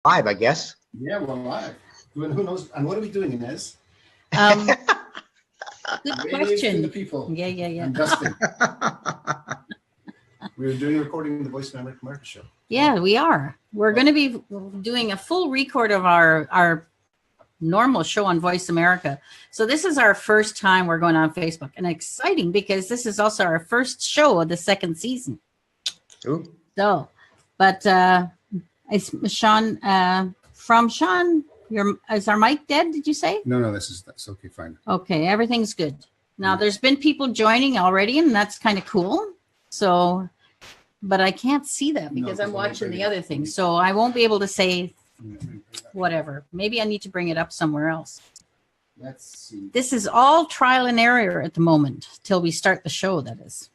Live, I guess. Yeah, we're live. Who knows? And what are we doing, Inez? Good question. To the people. Yeah. I'm Dustin. We're doing a recording of the Voice of America show. Yeah, we are. We're going to be doing a full record of our normal show on Voice America. So this is our first time we're going on Facebook, and exciting because this is also our first show of the second season. Ooh. So, but it's Sean. From Sean, is our mic dead? Did you say? No, that's okay, fine. Okay, everything's good. Now there's been people joining already, and that's kind of cool. So, but I can't see that because I'm watching the other thing, so I won't be able to say whatever. Maybe I need to bring it up somewhere else. Let's see. This is all trial and error at the moment till we start the show. That is.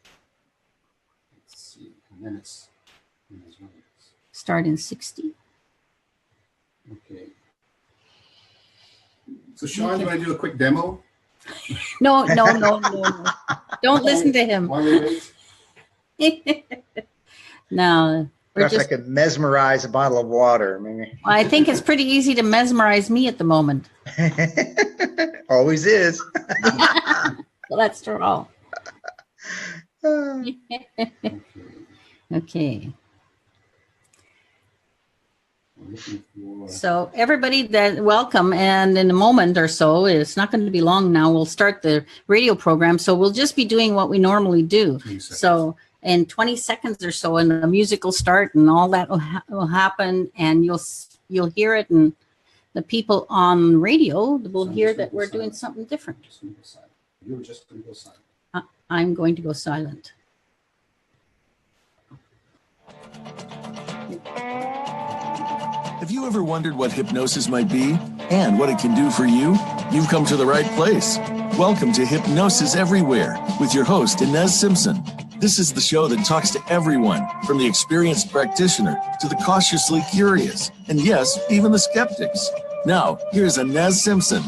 Let's see. And then it's start in 60. Okay. So Sean, you want to do a quick demo? No. Don't listen to him. While we wait. No. Perhaps I could mesmerize a bottle of water. Maybe. I think it's pretty easy to mesmerize me at the moment. Always is. Well, that's true. Okay. So everybody that welcome, and in a moment or so, it's not going to be long now, we'll start the radio program. So we'll just be doing what we normally do. So in 20 seconds or so, and the music will start and all that will happen, and you'll hear it, and the people on radio will hear that we're doing something different. You're just going to go silent. I'm going to go silent. Have you ever wondered what hypnosis might be and what it can do for you? You've come to the right place. Welcome to Hypnosis Everywhere with your host, Inez Simpson. This is the show that talks to everyone, from the experienced practitioner to the cautiously curious, and yes, even the skeptics. Now, here's Inez Simpson.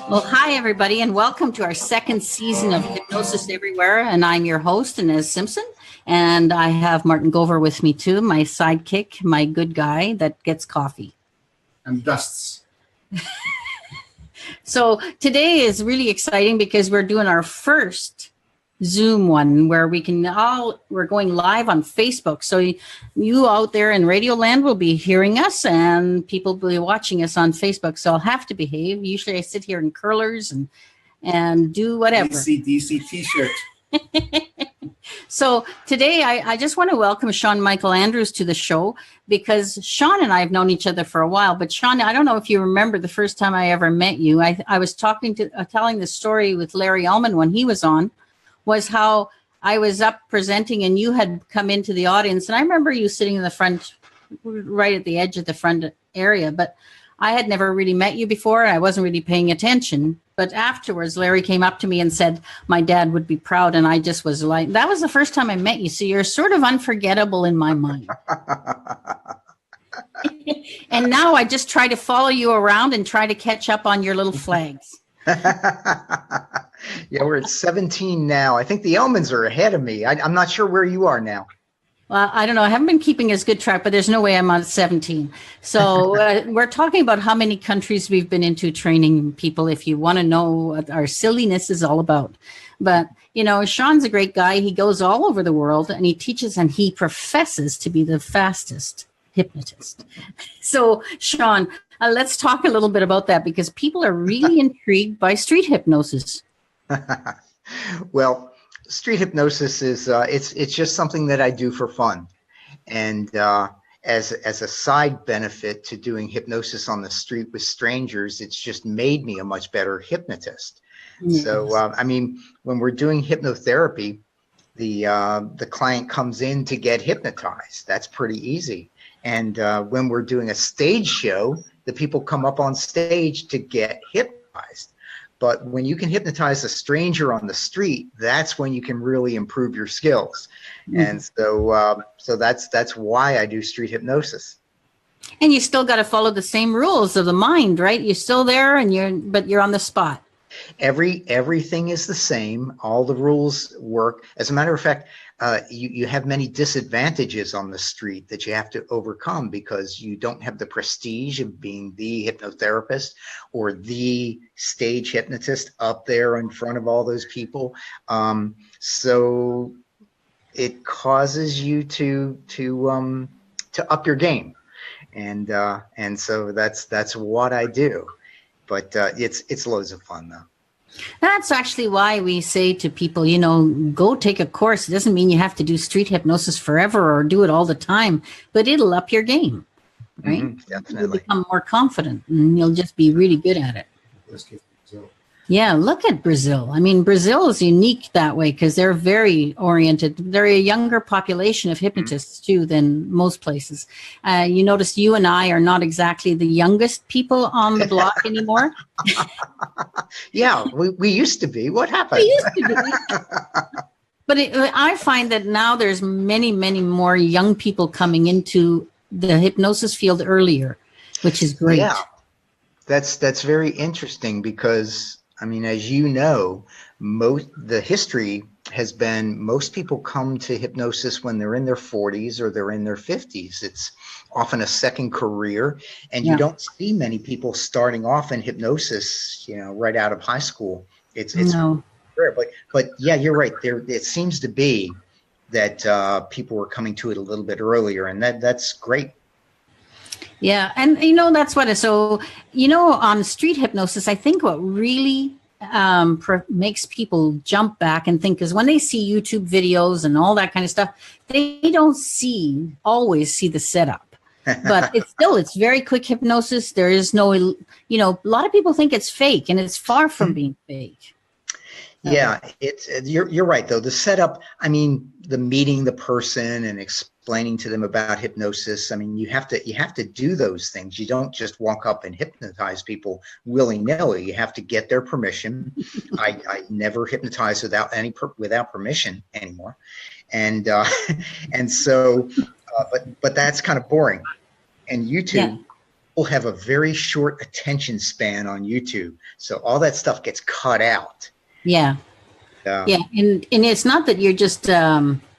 Well, hi, everybody, and welcome to our second season of Hypnosis Everywhere, and I'm your host, Inez Simpson. And I have Martin Gover with me too, my sidekick, my good guy that gets coffee. And dusts. So today is really exciting because we're doing our first Zoom one where we're going live on Facebook. So you out there in Radio Land will be hearing us, and people will be watching us on Facebook. So I'll have to behave. Usually I sit here in curlers and do whatever. DC t-shirt. So today, I just want to welcome Sean Michael Andrews to the show, because Sean and I have known each other for a while. But Sean, I don't know if you remember the first time I ever met you. I was telling the story with Larry Ullman when he was on, was how I was up presenting and you had come into the audience. And I remember you sitting in the front, right at the edge of the front area. But I had never really met you before. I wasn't really paying attention. But afterwards, Larry came up to me and said, my dad would be proud. And I just was like, that was the first time I met you. So you're sort of unforgettable in my mind. And now I just try to follow you around and try to catch up on your little flags. Yeah, we're at 17 now. I think the Elmans are ahead of me. I'm not sure where you are now. Well, I don't know. I haven't been keeping as good track, but there's no way I'm on 17. So we're talking about how many countries we've been into training people, if you want to know what our silliness is all about. But, Sean's a great guy. He goes all over the world and he teaches, and he professes to be the fastest hypnotist. So, Sean, let's talk a little bit about that, because people are really intrigued by street hypnosis. Well, street hypnosis is it's just something that I do for fun, and as a side benefit to doing hypnosis on the street with strangers, it's just made me a much better hypnotist. Yes. So when we're doing hypnotherapy, the client comes in to get hypnotized. That's pretty easy. And when we're doing a stage show, the people come up on stage to get hypnotized. But when you can hypnotize a stranger on the street, that's when you can really improve your skills. Mm-hmm. And so that's why I do street hypnosis. And you still got to follow the same rules of the mind, right? You're still there, but you're on the spot. Everything is the same. All the rules work. As a matter of fact, you have many disadvantages on the street that you have to overcome because you don't have the prestige of being the hypnotherapist or the stage hypnotist up there in front of all those people. So it causes you to up your game, and so that's what I do. But it's loads of fun though. That's actually why we say to people, go take a course. It doesn't mean you have to do street hypnosis forever or do it all the time, but it'll up your game, right? Definitely. You'll become more confident and you'll just be really good at it. Yeah, look at Brazil. I mean, Brazil is unique that way because they're very oriented. They're a younger population of hypnotists too than most places. You notice you and I are not exactly the youngest people on the block anymore. Yeah, we used to be. What happened? We used to be. But I find that now there's many, many more young people coming into the hypnosis field earlier, which is great. Yeah, that's very interesting because, I mean, as you know, the history has been most people come to hypnosis when they're in their 40s or they're in their 50s. It's often a second career, and you don't see many people starting off in hypnosis, right out of high school. It's no. rare, but yeah, you're right. It seems to be that people were coming to it a little bit earlier, and that's great. Yeah. And, that's what, on street hypnosis, I think what really makes people jump back and think is when they see YouTube videos and all that kind of stuff, they don't always see the setup. But it's very quick hypnosis. There is no, a lot of people think it's fake, and it's far from being fake. Yeah, you're right though. The setup, I mean, the meeting the person and explaining to them about hypnosis. I mean, you have to do those things. You don't just walk up and hypnotize people willy-nilly. You have to get their permission. I never hypnotize without permission anymore, and so, but that's kind of boring. And YouTube will have a very short attention span on YouTube, so all that stuff gets cut out. Yeah. Yeah. And it's not that you're just,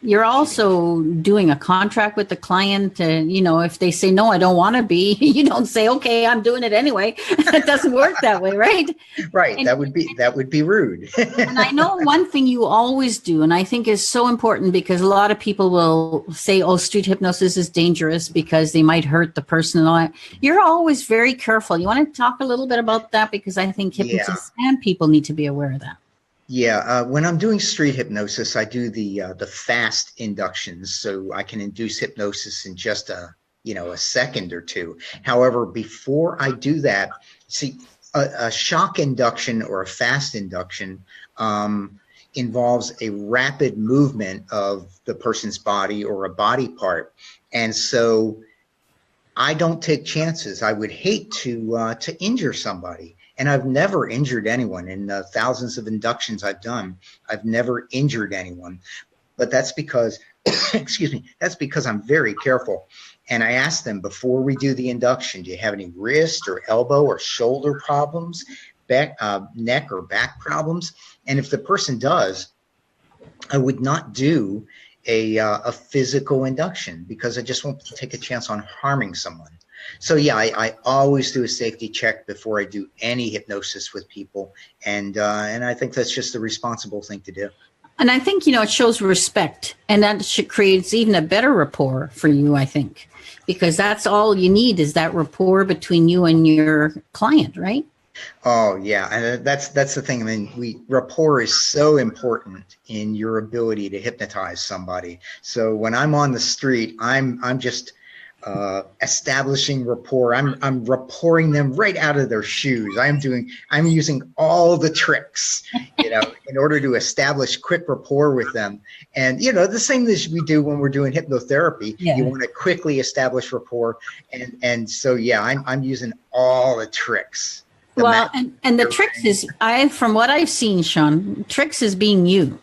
you're also doing a contract with the client. If they say, no, I don't want to be, you don't say, okay, I'm doing it anyway. It doesn't work that way. Right. Right. And, that would be rude. And I know one thing you always do, and I think is so important because a lot of people will say, oh, street hypnosis is dangerous because they might hurt the person and all that. You're always very careful. You want to talk a little bit about that because I think hypnotists and people need to be aware of that. Yeah, when I'm doing street hypnosis, I do the fast inductions, so I can induce hypnosis in just a second or two. However, before I do that, see, a shock induction or a fast induction involves a rapid movement of the person's body or a body part, and so I don't take chances. I would hate to injure somebody. And I've never injured anyone in the thousands of inductions I've done. I've never injured anyone, but that's because, that's because I'm very careful. And I ask them before we do the induction, do you have any wrist or elbow or shoulder problems, neck or back problems? And if the person does, I would not do a physical induction because I just won't take a chance on harming someone. So yeah, I always do a safety check before I do any hypnosis with people, and I think that's just the responsible thing to do. And I think it shows respect, and that creates even a better rapport for you. I think because that's all you need is that rapport between you and your client, right? Oh yeah, and that's the thing. I mean, rapport is so important in your ability to hypnotize somebody. So when I'm on the street, I'm just establishing rapport. I'm rapporting them right out of their shoes. I'm using all the tricks, in order to establish quick rapport with them. And the same as we do when we're doing hypnotherapy. Yeah. You want to quickly establish rapport, and so yeah, I'm using all the tricks. Well, and the tricks is from what I've seen, Sean, tricks is being you.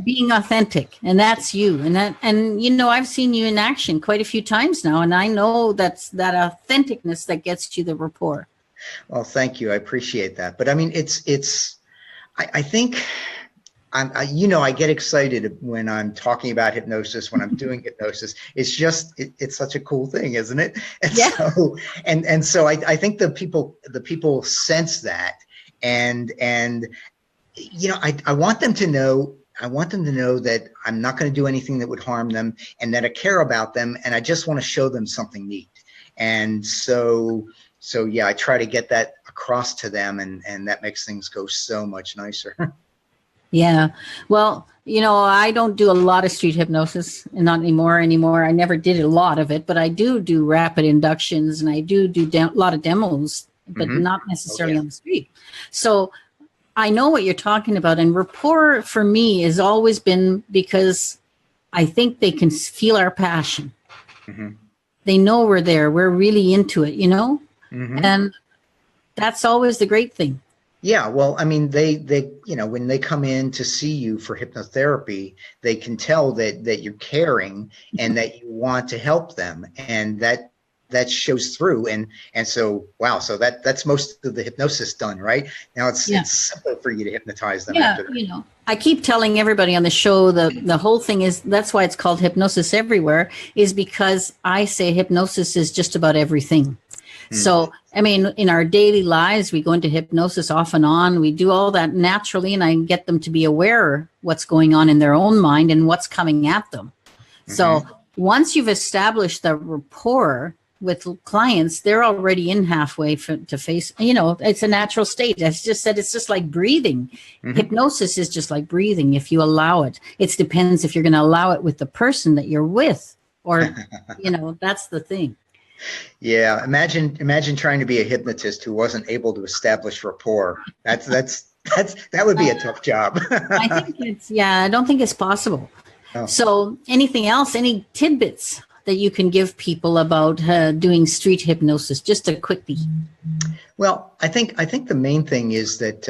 Being authentic, and that's you, and I've seen you in action quite a few times now, and I know that's that authenticness that gets you the rapport. Well, thank you, I appreciate that. But I mean, I think I get excited when I'm talking about hypnosis, when I'm doing hypnosis. It's just, it's such a cool thing, isn't it? And Yeah. so I think the people sense that, and I want them to know. I want them to know that I'm not going to do anything that would harm them, and that I care about them, and I just want to show them something neat. And so yeah, I try to get that across to them, and that makes things go so much nicer. Yeah. Well, I don't do a lot of street hypnosis, and not anymore. I never did a lot of it, but I do rapid inductions, and I do a lot of demos, but Mhm. not Oh, necessarily yeah. on the street. So I know what you're talking about. And rapport for me has always been because I think they can feel our passion. Mhm. They know we're there. We're really into it, Mhm. and that's always the great thing. Yeah, well, I mean, they when they come in to see you for hypnotherapy, they can tell that you're caring and that you want to help them, and that shows through. And so, wow, so that's most of the hypnosis done, right? Now Yeah. it's simple for you to hypnotize them Yeah, after that. I keep telling everybody on the show the whole thing is that's why it's called Hypnosis Everywhere, is because I say hypnosis is just about everything. So, I mean, in our daily lives, we go into hypnosis off and on. We do all that naturally, and I get them to be aware what's going on in their own mind and what's coming at them. So once you've established the rapport with clients, they're already in halfway to face, it's a natural state. As just said, it's just like breathing. Hypnosis is just like breathing if you allow it. It depends if you're going to allow it with the person that you're with, or, that's the thing. Yeah, imagine trying to be a hypnotist who wasn't able to establish rapport. That would be a tough job. I don't think it's possible. Oh. So anything else, any tidbits that you can give people about doing street hypnosis, just a quickie? Well, I think the main thing is that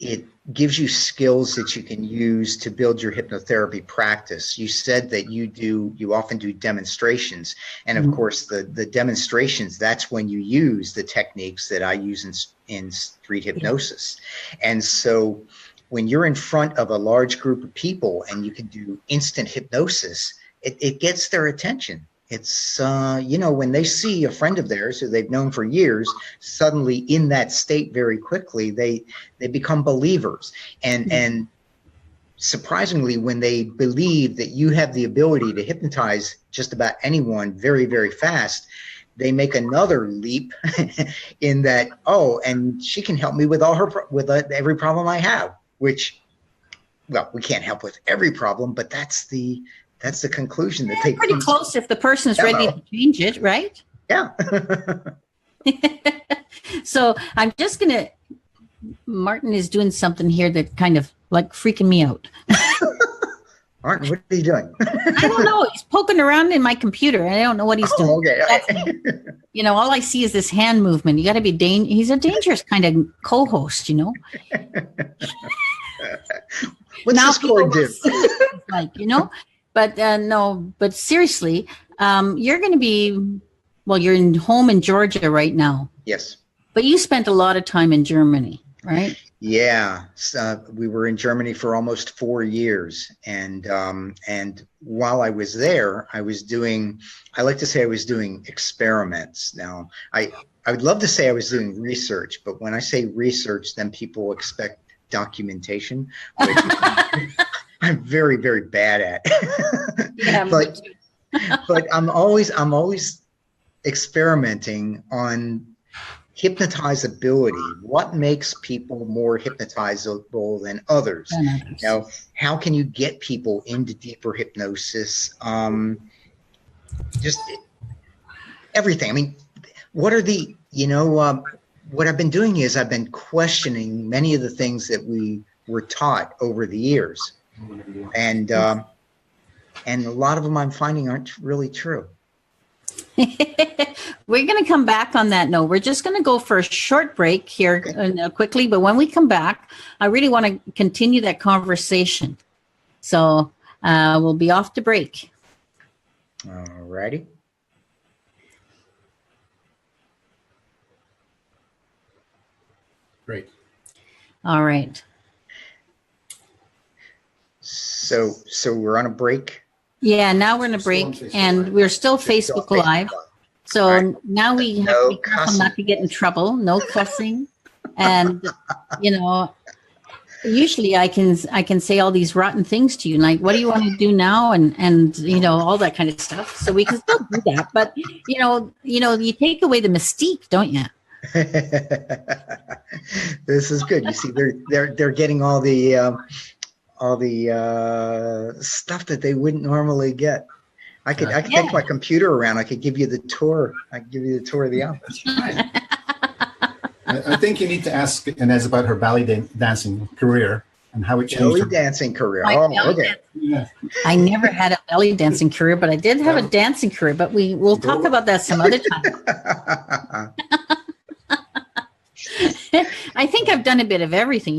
it gives you skills that you can use to build your hypnotherapy practice. You said that you often do demonstrations, and of course the demonstrations, that's when you use the techniques that I use in street hypnosis. And so when you're in front of a large group of people and you can do instant hypnosis, it gets their attention. It's when they see a friend of theirs who they've known for years suddenly in that state very quickly, they become believers. And surprisingly, when they believe that you have the ability to hypnotize just about anyone very, very fast, they make another leap in that, oh, and she can help me with every problem I have, which, well, we can't help with every problem, but that's the conclusion that they Pretty come close if the person's to. ready to change it, right? Yeah. So I'm just going to, Martin is doing something here that kind of like freaking me out. Martin, what are you doing? I don't know. He's poking around in my computer. I don't know what he's doing. Okay. All I see is this hand movement. You got to be he's a dangerous kind of co-host, What's now the score do? Like, but no, but seriously, you're going to be, well, you're home in Georgia right now. Yes. But you spent a lot of time in Germany, right? Yeah, we were in Germany for almost 4 years, and while I was there, I like to say I was doing experiments. Now, I would love to say I was doing research, but when I say research, then people expect documentation, which I'm very, very bad at. Yeah, but I'm always experimenting on hypnotizability. What makes people more hypnotizable than others? How can you get people into deeper hypnosis? Just everything. I mean, what are the, what I've been doing is I've been questioning many of the things that we were taught over the years. And a lot of them I'm finding aren't really true. We're going to come back on that note. We're just going to go for a short break here quickly. But when we come back, I really want to continue that conversation. So we'll be off to break. All righty. Great. All right. So we're on a break. Yeah, now we're in a Still on break, Facebook and Live. we're still Still Facebook on Live. Facebook. So All right. now we have No to be careful cussing. not to get in trouble. No cussing, and usually I can say all these rotten things to you, like, what do you want to do now, and all that kind of stuff. So we can still do that, but you take away the mystique, don't you? This is good. You see, they're getting all the stuff that they wouldn't normally get. I could take my computer around. I could give you the tour. I could give you the tour of the office. Right. I think you need to ask Inez about her belly dancing career and how it changed Belly her. dancing career. My Oh, belly okay. Yeah. I never had a belly dancing career, but I did have a dancing career. But we'll talk about that some other time. I think I've done a bit of everything,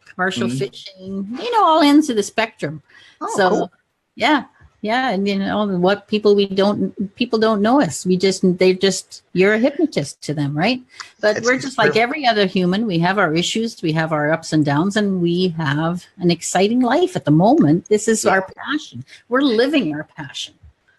commercial fishing, all ends of the spectrum. Oh, So, cool. yeah, and what people don't know us. You're a hypnotist to them, right? But It's we're just like every other human. We have our issues, we have our ups and downs, and we have an exciting life at the moment. This is our passion. We're living our passion.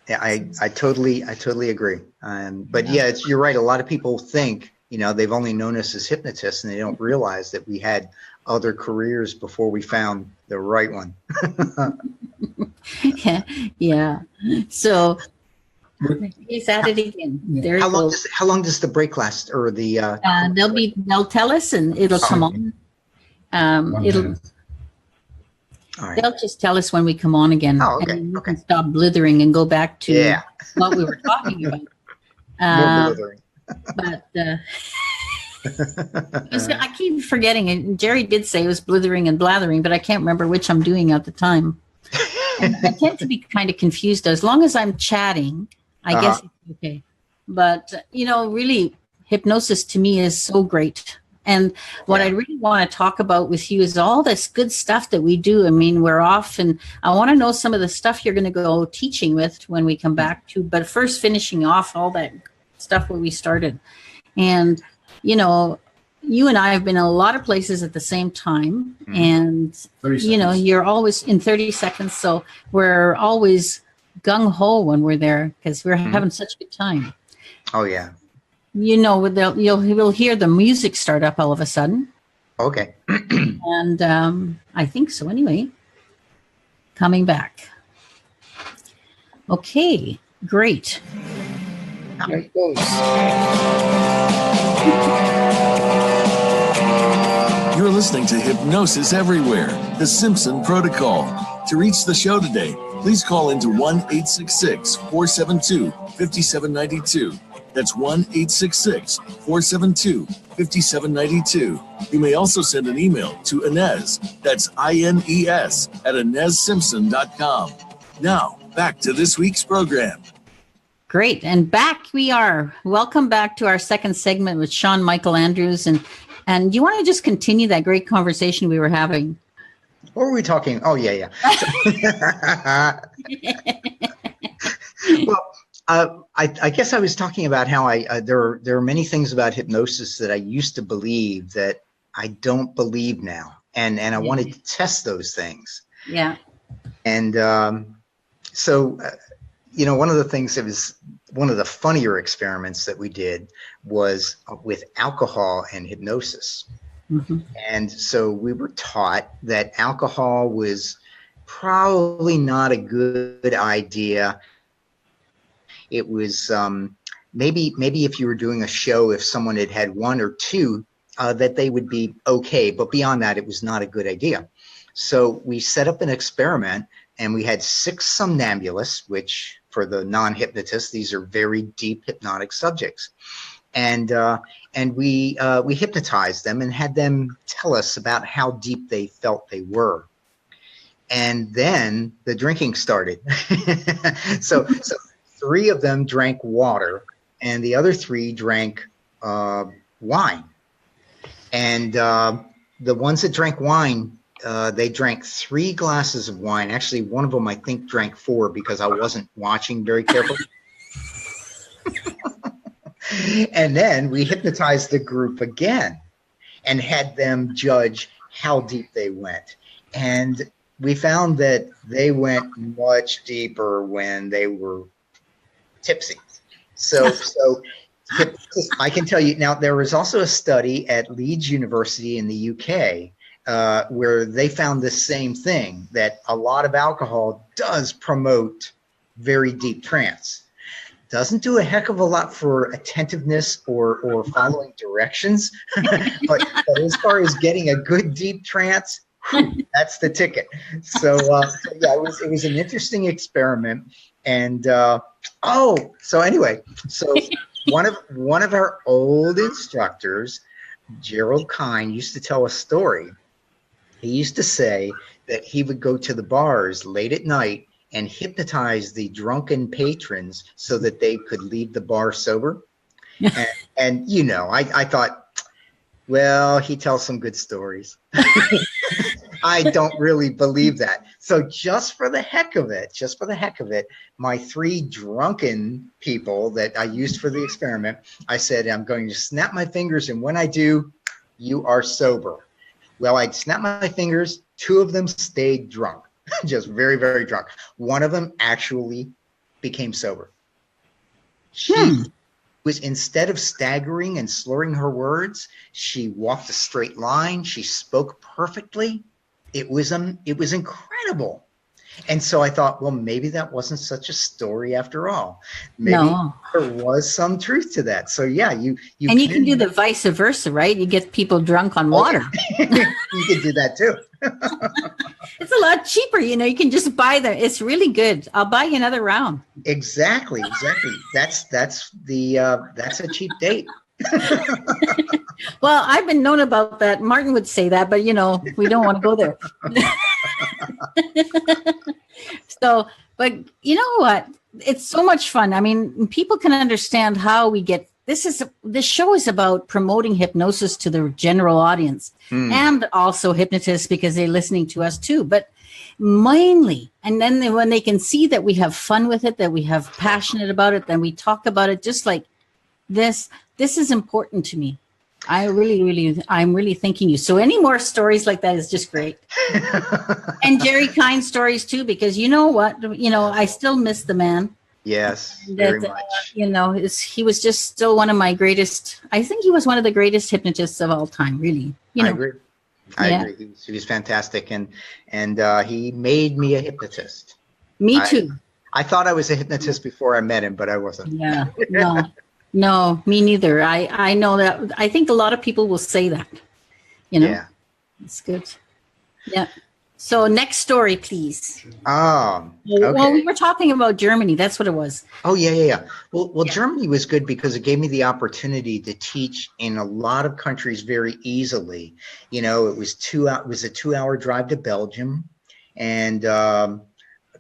Yeah, I totally agree. But yeah, you're right. A lot of people think, they've only known us as hypnotists, and they don't realize that we had other careers before we found the right one. Yeah. So he's at it again. There How you long go. how long does the break last, or the? They'll tell us, and it'll come on. It'll. All right. They'll just tell us when we come on again. Oh, okay, And we okay. can stop blithering and go back to Yeah. what we were talking about. More blithering. But I keep forgetting. And Jerry did say it was blithering and blathering, but I can't remember which I'm doing at the time. And I tend to be kind of confused. As long as I'm chatting, I guess it's okay. But, really, hypnosis to me is so great. And what I really want to talk about with you is all this good stuff that we do. I mean, we're off, and I want to know some of the stuff you're going to go teaching with when we come back to. But first, finishing off all that stuff where we started. And, you and I have been in a lot of places at the same time. And, 30 seconds. you're always in 30 seconds. So we're always gung-ho when we're there because we're having such a good time. Oh yeah. You'll hear the music start up all of a sudden. Okay. And I think so anyway. Coming back. Okay, great. There it goes. You're listening to Hypnosis Everywhere, the Simpson Protocol. To reach the show today, please call into 1-866-472-5792. That's 1-866-472-5792. You may also send an email to Inez, that's INES, at InezSimpson.com. Now, back to this week's program. Great. And back we are. Welcome back to our second segment with Sean Michael Andrews. And you want to just continue that great conversation we were having? What were we talking? Oh, yeah. Well, I guess I was talking about how there are many things about hypnosis that I used to believe that I don't believe now. And I wanted to test those things. Yeah. And so one of the things that was one of the funnier experiments that we did was with alcohol and hypnosis. Mm-hmm. And so we were taught that alcohol was probably not a good idea. It was maybe if you were doing a show, if someone had had one or two, that they would be okay. But beyond that, it was not a good idea. So we set up an experiment, and we had 6 somnambulists, which for the non-hypnotists, these are very deep hypnotic subjects. And we hypnotized them and had them tell us about how deep they felt they were. And then the drinking started. So 3 of them drank water, and the other 3 drank wine. And the ones that drank wine, they drank 3 glasses of wine. Actually, one of them, I think, drank 4 because I wasn't watching very carefully. And then we hypnotized the group again and had them judge how deep they went. And we found that they went much deeper when they were tipsy. So I can tell you now, there was also a study at Leeds University in the UK where they found the same thing, that a lot of alcohol does promote very deep trance. Doesn't do a heck of a lot for attentiveness or following directions, but as far as getting a good deep trance, that's the ticket. So yeah, it was an interesting experiment. And so anyway, so one of our old instructors, Gerald Kine, used to tell a story. He used to say that he would go to the bars late at night and hypnotize the drunken patrons so that they could leave the bar sober. And you know, I thought, well, he tells some good stories. I don't really believe that. So just for the heck of it, my 3 drunken people that I used for the experiment, I said, I'm going to snap my fingers, and when I do, you are sober. Well, I'd snap my fingers, 2 of them stayed drunk. Just very, very drunk. One of them actually became sober. She was, instead of staggering and slurring her words, she walked a straight line. She spoke perfectly. It was incredible. And so I thought, well, maybe that wasn't such a story after all. Maybe there was some truth to that. So yeah, you can do the vice versa, right? You get people drunk on water. You can do that too. It's a lot cheaper, you know. You can just buy them. It's really good. I'll buy you another round. Exactly. That's a cheap date. Well, I've been known about that. Martin would say that, but you know, we don't want to go there. So, but you know what? It's so much fun. I mean, people can understand how we get this show is about promoting hypnosis to the general audience and also hypnotists, because they're listening to us too. But mainly, and then when they can see that we have fun with it, that we have passionate about it, then we talk about it just like this. This is important to me. I'm really thanking you. So any more stories like that is just great. And Jerry Kine stories too, because you know what, you know, I still miss the man. Yes, very much. You know, he was just still one of my greatest. I think he was one of the greatest hypnotists of all time. Really, you know. I agree. He was fantastic, and he made me a hypnotist. Me too. I thought I was a hypnotist before I met him, but I wasn't. Yeah. No, me neither. I know that. I think a lot of people will say that. You know. Yeah. It's good. Yeah. So next story, please. Okay. Well, we were talking about Germany. That's what it was. Oh, yeah. Well, Germany was good because it gave me the opportunity to teach in a lot of countries very easily. You know, it was a 2-hour drive to Belgium, and a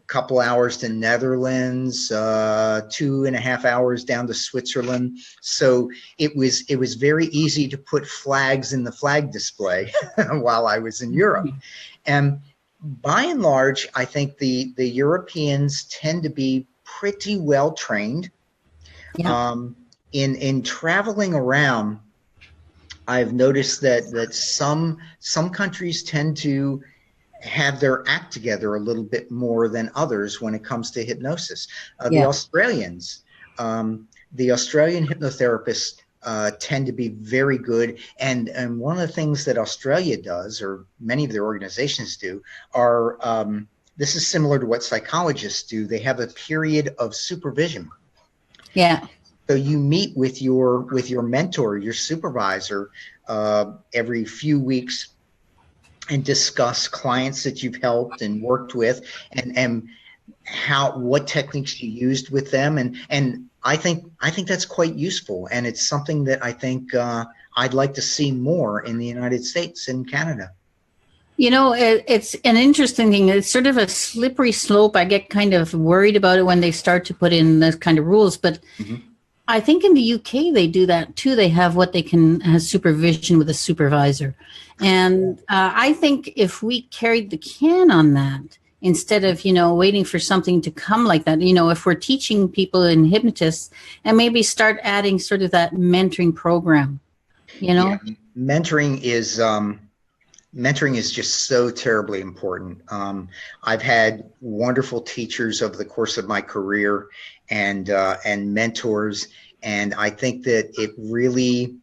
couple hours to Netherlands, 2.5 hours down to Switzerland. So it was very easy to put flags in the flag display while I was in Europe. And by and large, I think the Europeans tend to be pretty well trained. Yeah. In traveling around, I've noticed that some countries tend to have their act together a little bit more than others when it comes to hypnosis. The Australians, the Australian hypnotherapists tend to be very good. And one of the things that Australia does, or many of their organizations do, are this is similar to what psychologists do. They have a period of supervision. Yeah. So you meet with your mentor, your supervisor, every few weeks, and discuss clients that you've helped and worked with, and what techniques you used with them, and I think that's quite useful, and it's something that I think I'd like to see more in the United States and Canada. You know, it's an interesting thing. It's sort of a slippery slope. I get kind of worried about it when they start to put in those kind of rules, but I think in the UK they do that too. They have what they can have supervision with a supervisor. And I think if we carried the can on that, instead of, you know, waiting for something to come like that, you know, if we're teaching people in hypnotists, and maybe start adding sort of that mentoring program, you know? Yeah. Mentoring is, mentoring is just so terribly important. I've had wonderful teachers over the course of my career and mentors, and I think that it really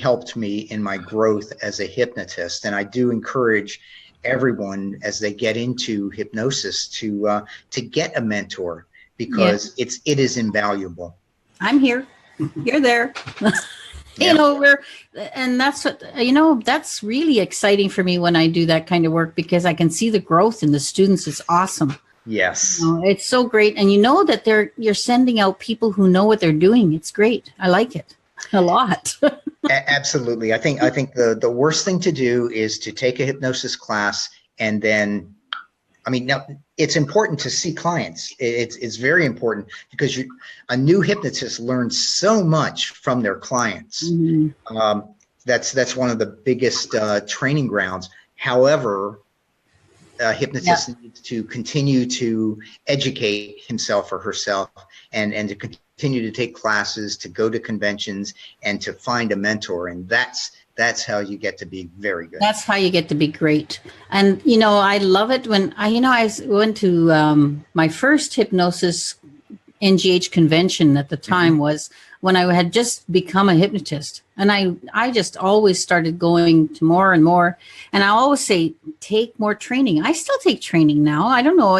helped me in my growth as a hypnotist. And I do encourage everyone as they get into hypnosis to get a mentor, because it is invaluable. I'm here. You're there. Yeah. And that's what, that's really exciting for me when I do that kind of work, because I can see the growth in the students. It's awesome. Yes. It's so great. And that you're sending out people who know what they're doing. It's great. I like it a lot. Absolutely. I think the worst thing to do is to take a hypnosis class and then, now it's important to see clients. It's very important, because a new hypnotist learns so much from their clients. Mm-hmm. That's one of the biggest training grounds. However, a hypnotist needs to continue to educate himself or herself, and to continue to take classes, to go to conventions, and to find a mentor. And that's how you get to be very good. That's how you get to be great. And, I love it when I went to my first hypnosis NGH convention at the time was when I had just become a hypnotist. And I just always started going to more and more. And I always say, take more training. I still take training now. I don't know.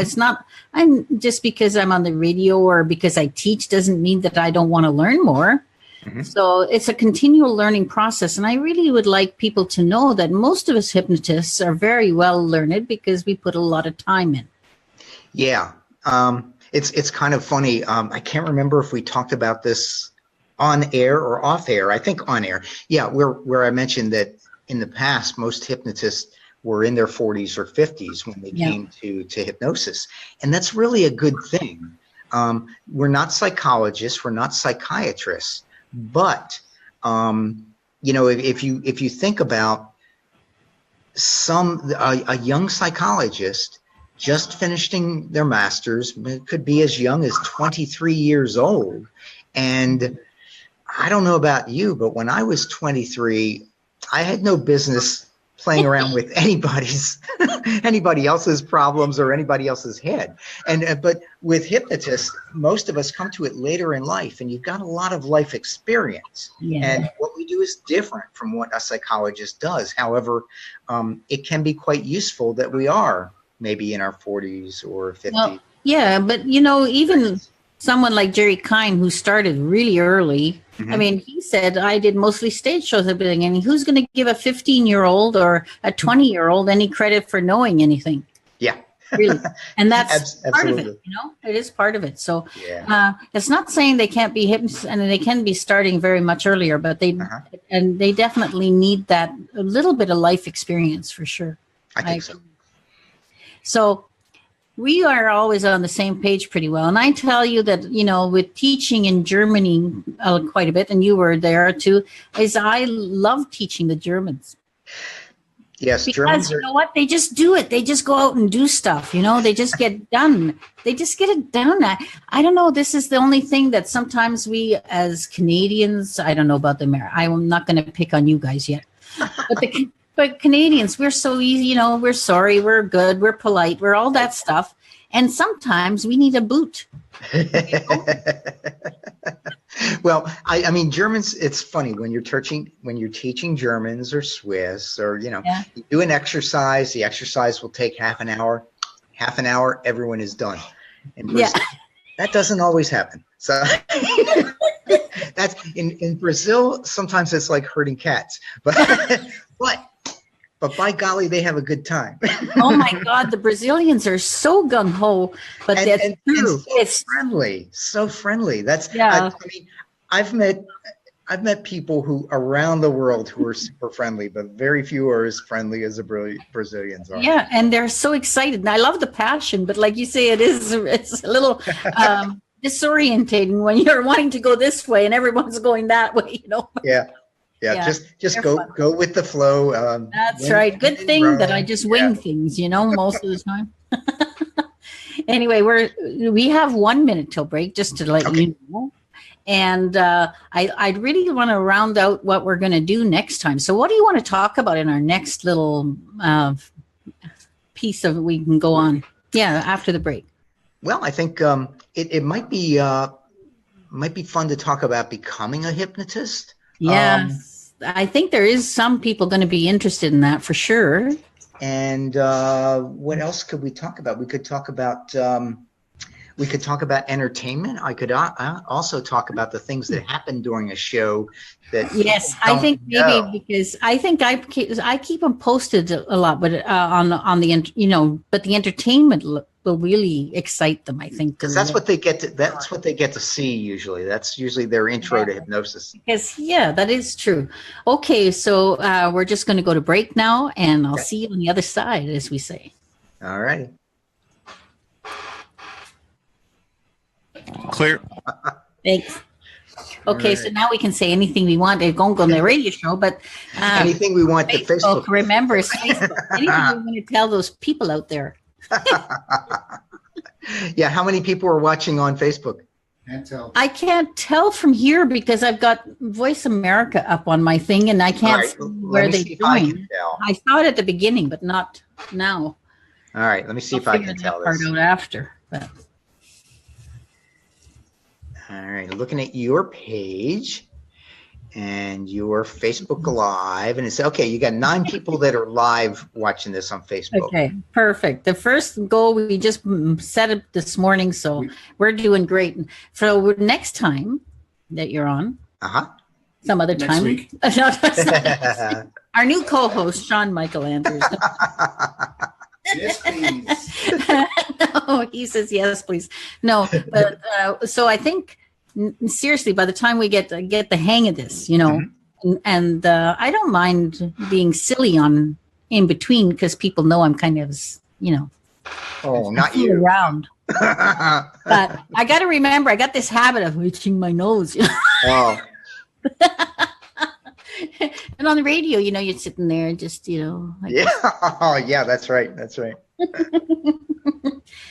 I'm just because I'm on the radio or because I teach doesn't mean that I don't want to learn more. Mm-hmm. So it's a continual learning process. And I really would like people to know that most of us hypnotists are very well learned because we put a lot of time in. Yeah. It's kind of funny. I can't remember if we talked about this on air or off air. I think on air. Yeah, where I mentioned that in the past, most hypnotists were in their 40s or 50s when they came to hypnosis. And that's really a good thing. We're not psychologists, we're not psychiatrists, but if you think about a young psychologist just finishing their master's, it could be as young as 23 years old. And I don't know about you, but when I was 23, I had no business playing around with anybody else's problems or anybody else's head. But with hypnotists, most of us come to it later in life, and you've got a lot of life experience. Yeah. And what we do is different from what a psychologist does. However, it can be quite useful that we are maybe in our 40s or 50s. Well, yeah, but even someone like Jerry Kine, who started really early, mm-hmm. He said, I did mostly stage shows at the beginning. Who's going to give a 15-year-old or a 20-year-old any credit for knowing anything? Yeah. Really. And that's part of it, it is part of it. So it's not saying they can't be hypnotists, and they can be starting very much earlier, but they definitely need that a little bit of life experience for sure. I think so. So we are always on the same page pretty well. And I tell you that, with teaching in Germany quite a bit, and you were there too, is I love teaching the Germans. Yes, because Germans you know what? They just do it. They just go out and do stuff, They just get done. They just get it done. I don't know. This is the only thing that sometimes we as Canadians, I don't know about the Americans. I'm not going to pick on you guys yet. But Canadians, we're so easy, we're sorry, we're good, we're polite, we're all that stuff. And sometimes we need a boot. Well, Germans, it's funny when you're teaching Germans or Swiss or, you do an exercise, the exercise will take half an hour, everyone is done. In Brazil, that doesn't always happen. So that's in Brazil, sometimes it's like herding cats, but by golly, they have a good time. Oh my God, the Brazilians are so gung ho, but that's true. And it's so friendly. That's I've met people who around the world who are super friendly, but very few are as friendly as the Brazilians are. Yeah, and they're so excited. And I love the passion, but like you say, it's a little disorientating when you're wanting to go this way and everyone's going that way. Yeah, just go with the flow. That's right. Good thing that I just wing things, most of the time. Anyway, we have 1 minute till break, just to let you know. And I'd really want to round out what we're going to do next time. So what do you want to talk about in our next little piece of we can go on? Yeah, after the break. Well, I think it might be fun to talk about becoming a hypnotist. Yes, I think there is some people going to be interested in that for sure. And what else could we talk about? We could talk about entertainment. I could also talk about the things that happen during a show that. Yes, I think maybe because I think I keep them posted a lot, but on the but the entertainment will really excite them. I think because that's what they get to see usually. That's usually their intro to hypnosis. Because that is true. Okay, so we're just going to go to break now, and I'll see you on the other side, as we say. All righty. Clear. Thanks. Okay, so now we can say anything we want. They're going on the radio show, but anything we want to Facebook. Remember, it's Facebook. Anything we want to tell those people out there. Yeah, how many people are watching on Facebook? Can't tell. I can't tell from here because I've got Voice America up on my thing, and I can't see where they join. I saw it at the beginning, but not now. All right, let me see if I can tell this. Out after. But. All right, looking at your page and your Facebook Live, and it's okay. You got 9 people that are live watching this on Facebook. Okay, perfect. The first goal we just set up this morning, so we're doing great. So next time that you're on, some other time, week. Our new co-host, Sean Michael Andrews. Yes, please. No, he says yes, please. No, but so I think seriously, by the time we get the hang of this, and I don't mind being silly on in between because people know I'm kind of, Oh, not you. Around. But I got to remember, I got this habit of reaching my nose. Oh. And on the radio, you're sitting there just, Yeah. Oh, yeah, that's right. That's right.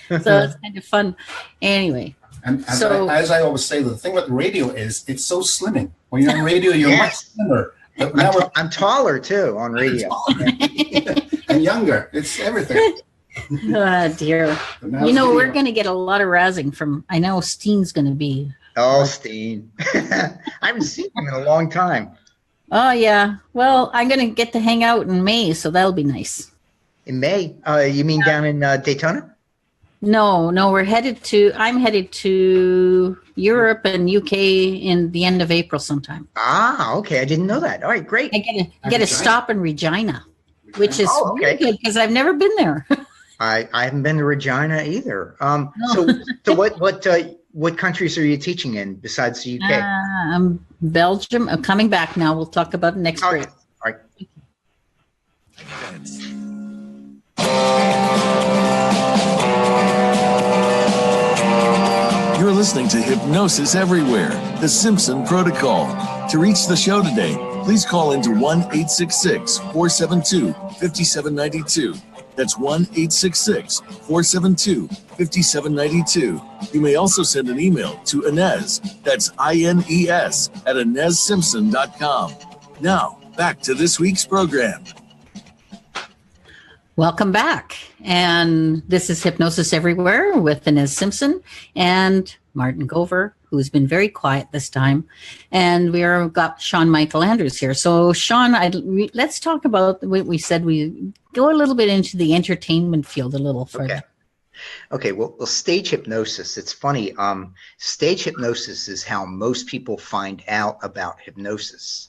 So it's kind of fun. Anyway. And as I always say, the thing with radio is it's so slimming. When you're on radio, you're much slimmer. But now I'm taller, too, on radio. And younger. It's everything. Oh, dear. We're going to get a lot of razzing from, I know Steen's going to be. Oh, Steen. I haven't seen him in a long time. Oh, yeah. Well, I'm going to get to hang out in May, so that'll be nice. In May? You mean down in Daytona? No, I'm headed to Europe and UK in the end of April sometime. Ah, okay. I didn't know that. All right, great. I get a stop in Regina, which is really good because I've never been there. I haven't been to Regina either. So what countries are you teaching in besides the UK? Belgium. I'm coming back now. We'll talk about it next break. All right. You're listening to Hypnosis Everywhere, the Simpson Protocol. To reach the show today, please call into 1-866-472-5792. That's 1-866-472-5792. You may also send an email to Inez, that's INES, at InezSimpson.com. Now, back to this week's program. Welcome back. And this is Hypnosis Everywhere with Inez Simpson and Martin Gover, who's been very quiet this time. And we've got Sean Michael Andrews here. So, Sean, let's talk about what we said. We go a little bit into the entertainment field a little further. Okay. Well, stage hypnosis. It's funny. Stage hypnosis is how most people find out about hypnosis.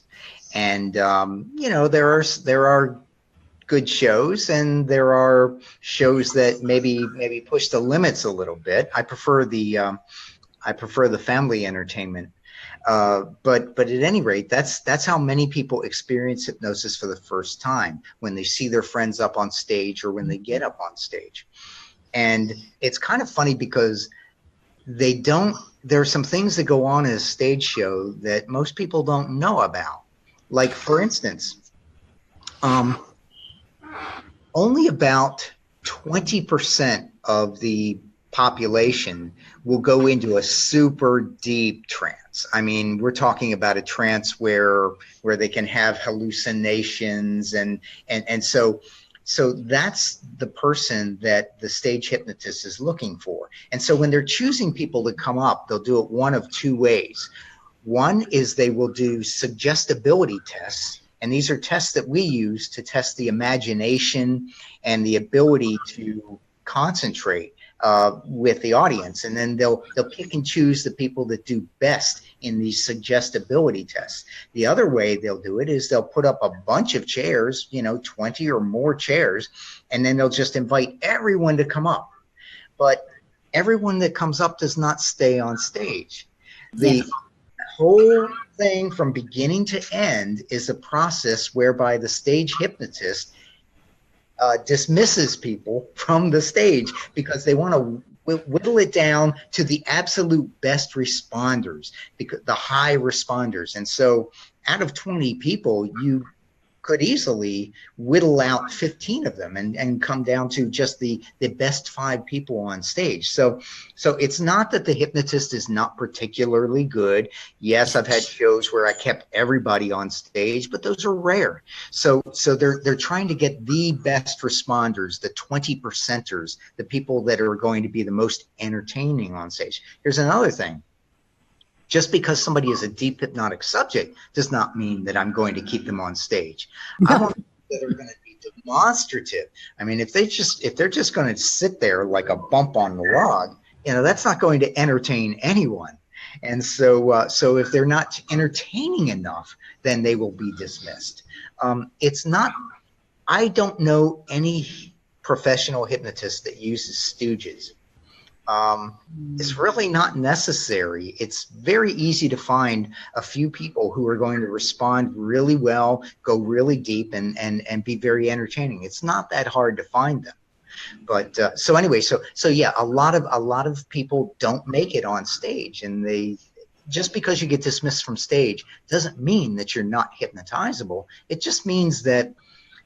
And, there are good shows and there are shows that maybe push the limits a little bit. I prefer the family entertainment. But at any rate, that's how many people experience hypnosis for the first time, when they see their friends up on stage or when they get up on stage. And it's kind of funny because there are some things that go on in a stage show that most people don't know about. Like, for instance, only about 20% of the population will go into a super deep trance. trance. I mean, we're talking about a trance where they can have hallucinations, and so that's the person that the stage hypnotist is looking for. And so when they're choosing people to come up, they'll do it one of two ways. One is they will do suggestibility tests, and these are tests that we use to test the imagination and the ability to concentrate with the audience. And then they'll pick and choose the people that do best in these suggestibility tests. The other way they'll do it is they'll put up a bunch of chairs, 20 or more chairs, and then they'll just invite everyone to come up. But everyone that comes up does not stay on stage. The whole thing from beginning to end is a process whereby the stage hypnotist dismisses people from the stage because they want to whittle it down to the absolute best responders, because the high responders. And so out of 20 people, you could easily whittle out 15 of them and come down to just the best 5 people on stage. So it's not that the hypnotist is not particularly good. Yes, I've had shows where I kept everybody on stage, but those are rare. So they're trying to get the best responders, the 20%ers, the people that are going to be the most entertaining on stage. Here's another thing. Just because somebody is a deep hypnotic subject does not mean that I'm going to keep them on stage. No. I want people that are going to be demonstrative. I mean, if they're just going to sit there like a bump on the log, that's not going to entertain anyone. And so if they're not entertaining enough, then they will be dismissed. I don't know any professional hypnotist that uses stooges. It's really not necessary. It's very easy to find a few people who are going to respond really well, go really deep, and be very entertaining. It's not that hard to find them. But so anyway, so yeah, a lot of people don't make it on stage, and just because you get dismissed from stage doesn't mean that you're not hypnotizable. It just means that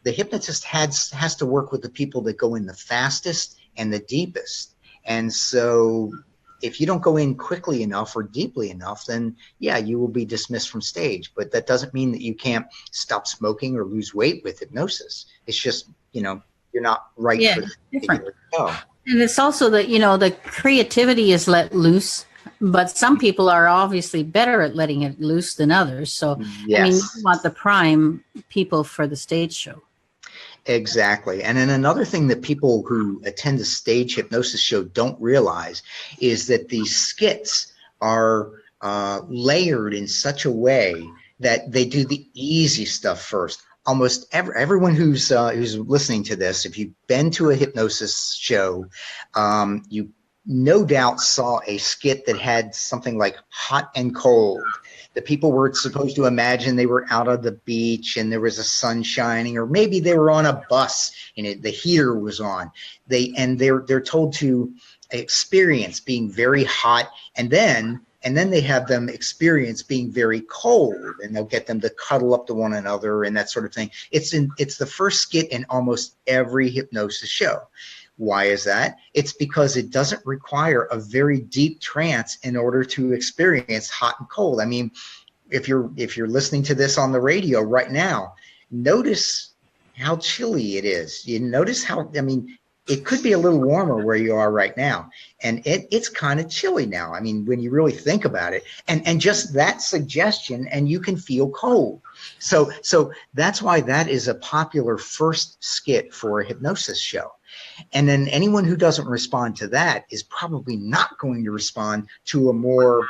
the hypnotist has to work with the people that go in the fastest and the deepest. And so if you don't go in quickly enough or deeply enough, then yeah, you will be dismissed from stage. But that doesn't mean that you can't stop smoking or lose weight with hypnosis. It's just, you're not right for the particular show. And it's also that, the creativity is let loose, but some people are obviously better at letting it loose than others. So, yes. I mean, you want the prime people for the stage show. Exactly. And then another thing that people who attend a stage hypnosis show don't realize is that these skits are layered in such a way that they do the easy stuff first. Almost everyone who's listening to this, if you've been to a hypnosis show, you no doubt saw a skit that had something like hot and cold. The people were supposed to imagine they were out on the beach and there was a sun shining, or maybe they were on a bus and the heater was on. They're told to experience being very hot, and then they have them experience being very cold, and they'll get them to cuddle up to one another and that sort of thing. It's the first skit in almost every hypnosis show. Why is that? It's because it doesn't require a very deep trance in order to experience hot and cold. I mean, if you're listening to this on the radio right now, notice how chilly it is. You notice how, I mean, it could be a little warmer where you are right now, and it's kind of chilly now. I mean, when you really think about it, and just that suggestion, and you can feel cold. So that's why that is a popular first skit for a hypnosis show. And then anyone who doesn't respond to that is probably not going to respond to a more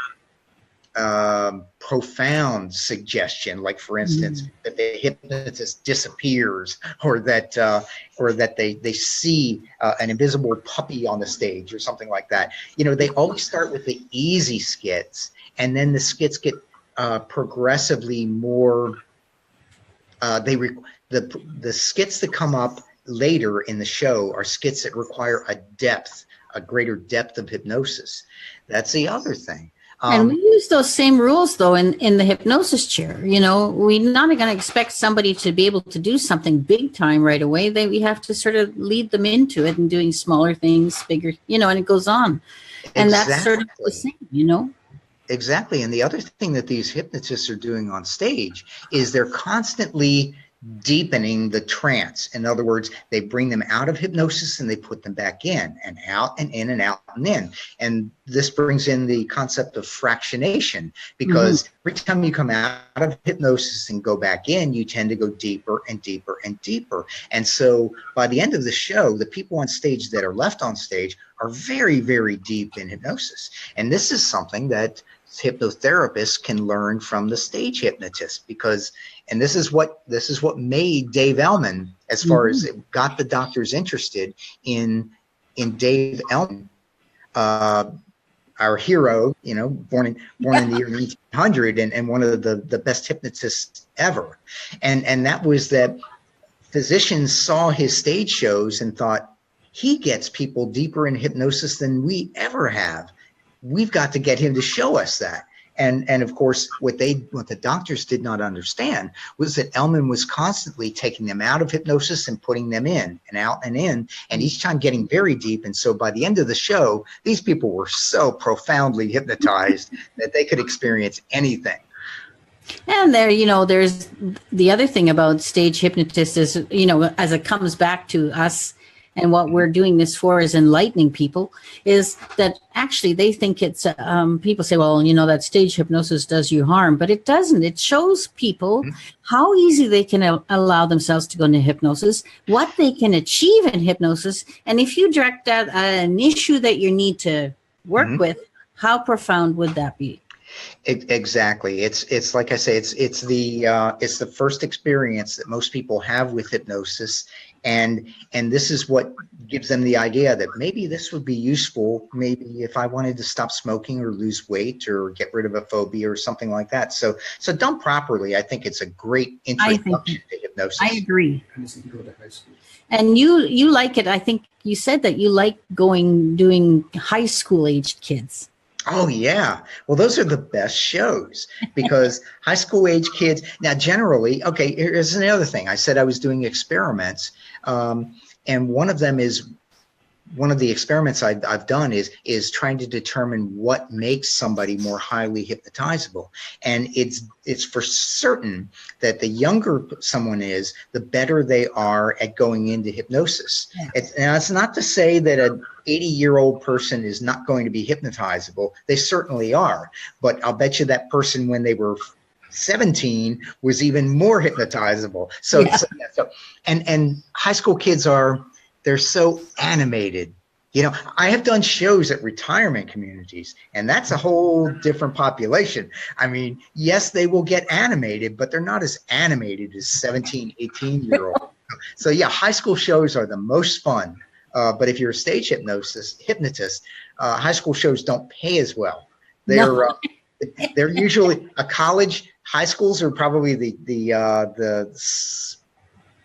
profound suggestion, like, for instance, that the hypnotist disappears, or that they see an invisible puppy on the stage or something like that. They always start with the easy skits, and then the skits get progressively more. The skits that come up later in the show are skits that require a greater depth of hypnosis. That's the other thing. And we use those same rules, though, in the hypnosis chair. We're not going to expect somebody to be able to do something big time right away. We have to sort of lead them into it and doing smaller things, bigger, and it goes on. And Exactly. that's sort of the same, Exactly. And the other thing that these hypnotists are doing on stage is they're constantly deepening the trance. In other words, they bring them out of hypnosis and they put them back in and out and in and out and in. And this brings in the concept of fractionation, because every time you come out of hypnosis and go back in, you tend to go deeper and deeper and deeper. And so by the end of the show, the people on stage that are left on stage are very, very deep in hypnosis. And this is something that hypnotherapists can learn from the stage hypnotist, because, and this is what made Dave Ellman, as far as it got the doctors interested in Dave Ellman, our hero, you know, born in the year 1900 and one of the best hypnotists ever. And that was that physicians saw his stage shows and thought, he gets people deeper in hypnosis than we ever have. We've got to get him to show us that. And of course, what the doctors did not understand was that Ellman was constantly taking them out of hypnosis and putting them in and out and in, and each time getting very deep. And so by the end of the show, these people were so profoundly hypnotized that they could experience anything. And there, you know, there's the other thing about stage hypnotists is, you know, as it comes back to us and what we're doing this for is enlightening people, is that actually they think it's, people say, well, you know, that stage hypnosis does you harm, but it doesn't. It shows people how easy they can allow themselves to go into hypnosis, what they can achieve in hypnosis. And if you direct that at an issue that you need to work with, how profound would that be? Exactly. It's like I say, it's the first experience that most people have with hypnosis. And this is what gives them the idea that maybe this would be useful, maybe if I wanted to stop smoking or lose weight or get rid of a phobia or something like that. So done properly, I think it's a great introduction to hypnosis. I agree. And you like it. I think you said that you like doing high school aged kids. Oh, yeah. Well, those are the best shows, because high school age kids. Now, generally, okay, here's another thing. I said I was doing experiments, and one of the experiments I've done is trying to determine what makes somebody more highly hypnotizable. And it's for certain that the younger someone is, the better they are at going into hypnosis. Now, it's not to say that an 80-year-old person is not going to be hypnotizable. They certainly are. But I'll bet you that person, when they were 17, was even more hypnotizable. So high school kids they're so animated. You know, I have done shows at retirement communities, and that's a whole different population. I mean, yes, they will get animated, but they're not as animated as 17, 18-year-olds. So yeah, high school shows are the most fun. But if you're a stage hypnotist, high school shows don't pay as well. They're usually high schools are probably the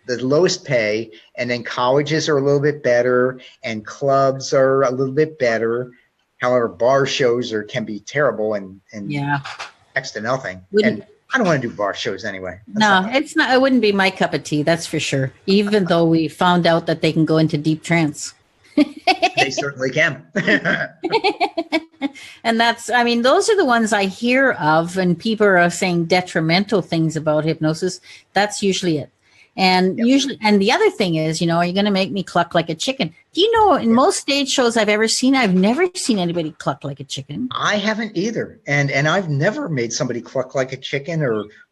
lowest pay, and then colleges are a little bit better, and clubs are a little bit better. However, bar shows can be terrible and next to nothing. And I don't want to do bar shows anyway. It's not. It wouldn't be my cup of tea, that's for sure. Even though we found out that they can go into deep trance. They certainly can. And those are the ones I hear of, and people are saying detrimental things about hypnosis. That's usually it. And and the other thing is, you know, are you going to make me cluck like a chicken? Do you know, in most stage shows I've ever seen, I've never seen anybody cluck like a chicken. I haven't either. And I've never made somebody cluck like a chicken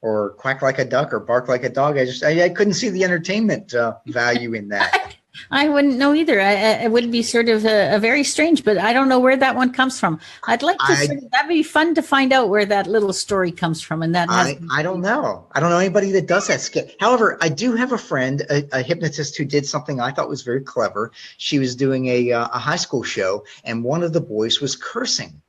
or quack like a duck or bark like a dog. I couldn't see the entertainment value in that. I wouldn't know either. It would be sort of a very strange, but I don't know where that one comes from. I'd like to. That'd be fun to find out where that little story comes from. And that I don't know. I don't know anybody that does that skit. However, I do have a friend, a hypnotist, who did something I thought was very clever. She was doing a high school show, and one of the boys was cursing.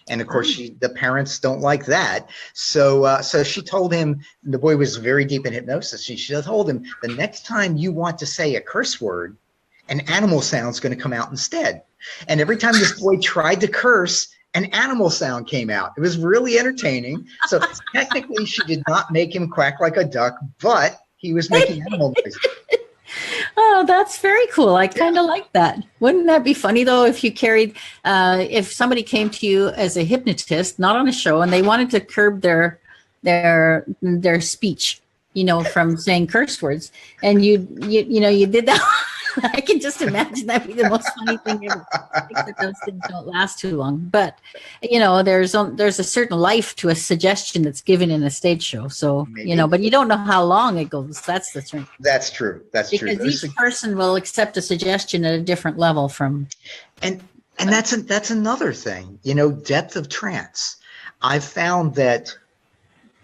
And of course, the parents don't like that. So she told him, the boy was very deep in hypnosis. She told him, the next time you want to say a curse word, an animal sound's going to come out instead. And every time this boy tried to curse, an animal sound came out. It was really entertaining. So technically, she did not make him quack like a duck, but he was making animal noises. Oh, that's very cool. I kind of like that. Wouldn't that be funny though if you carried, if somebody came to you as a hypnotist, not on a show, and they wanted to curb their speech, from saying curse words, and you did that. I can just imagine that'd be the most funny thing ever. Except those things don't last too long. But there's a certain life to a suggestion that's given in a stage show. So Maybe. but you don't know how long it goes. That's the thing. That's true. That's true. Because each person will accept a suggestion at a different level from. And that's another thing. Depth of trance. I've found that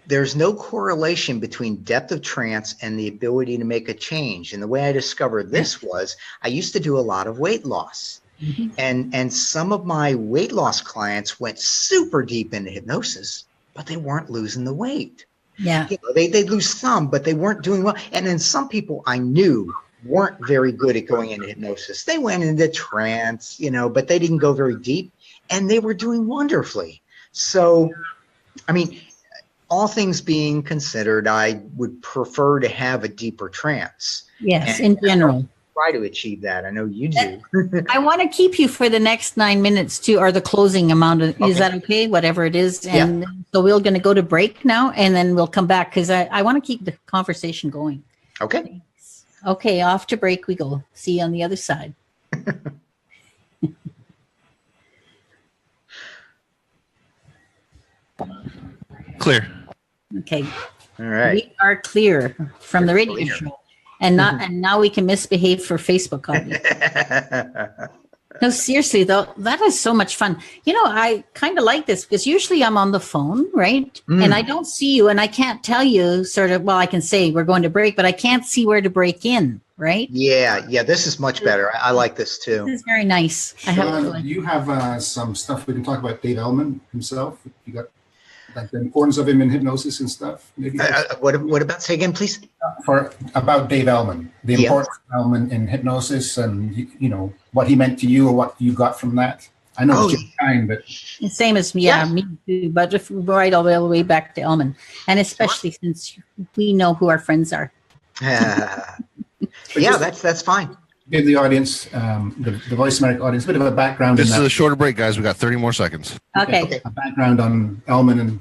there's no correlation between depth of trance and the ability to make a change. And the way I discovered this was I used to do a lot of weight loss. Mm-hmm. And some of my weight loss clients went super deep into hypnosis, but they weren't losing the weight. Yeah. They'd lose some, but they weren't doing well. And then some people I knew weren't very good at going into hypnosis. They went into trance, but they didn't go very deep, and they were doing wonderfully. So, I mean, all things being considered, I would prefer to have a deeper trance. Yes, in general. Try to achieve that. I know you do. I want to keep you for the next 9 minutes too, or the closing amount. Is that okay? Whatever it is. And so we're going to go to break now, and then we'll come back because I want to keep the conversation going. Okay. Thanks. Okay, off to break we go. See you on the other side. Clear. Okay. All right. We are clear from the radio show. And now we can misbehave for Facebook audience. No, seriously though, that is so much fun. I kind of like this because usually I'm on the phone, right? And I don't see you, and I can't tell you I can say we're going to break, but I can't see where to break in, right? Yeah, this is much better. I like this too. This is very nice. You have some stuff we can talk about Dave Ellman himself. You got like the importance of him in hypnosis and stuff. Maybe what about, say again, please? About Dave Ellman, the importance of Ellman in hypnosis, and what he meant to you or what you got from that. I know it's your kind, but same as me. Yeah, me too. But if right all the way back to Ellman, and especially since we know who our friends are. That's fine. Give the audience, the Voice America audience, a bit of a background. This is a shorter break, guys. We got 30 more seconds. Okay. A background on Ellman and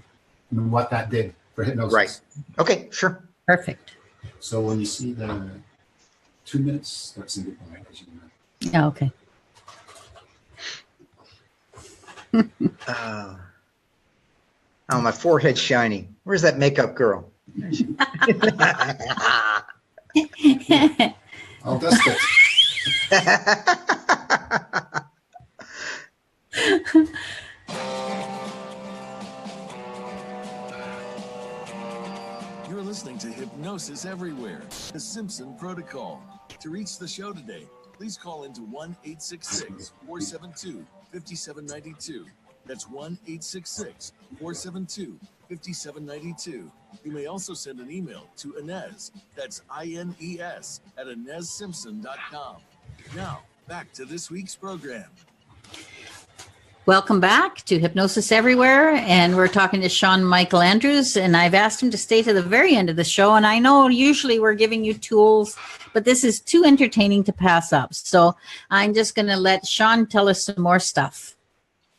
what that did for hypnosis. Right. Okay, sure. Perfect. So when you see the 2 minutes, that's in goodbye. Yeah, okay. My forehead's shiny. Where's that makeup girl? I'll dust it. You're listening to Hypnosis Everywhere, the Simpson Protocol. To reach the show today, please call into 1-866-472-5792. That's 1-866-472-5792. You may also send an email to Inez, that's INES, at InezSimpson.com. Now, back to this week's program. Welcome back to Hypnosis Everywhere, and we're talking to Sean Michael Andrews, and I've asked him to stay to the very end of the show, and I know usually we're giving you tools, but this is too entertaining to pass up, so I'm just going to let Sean tell us some more stuff.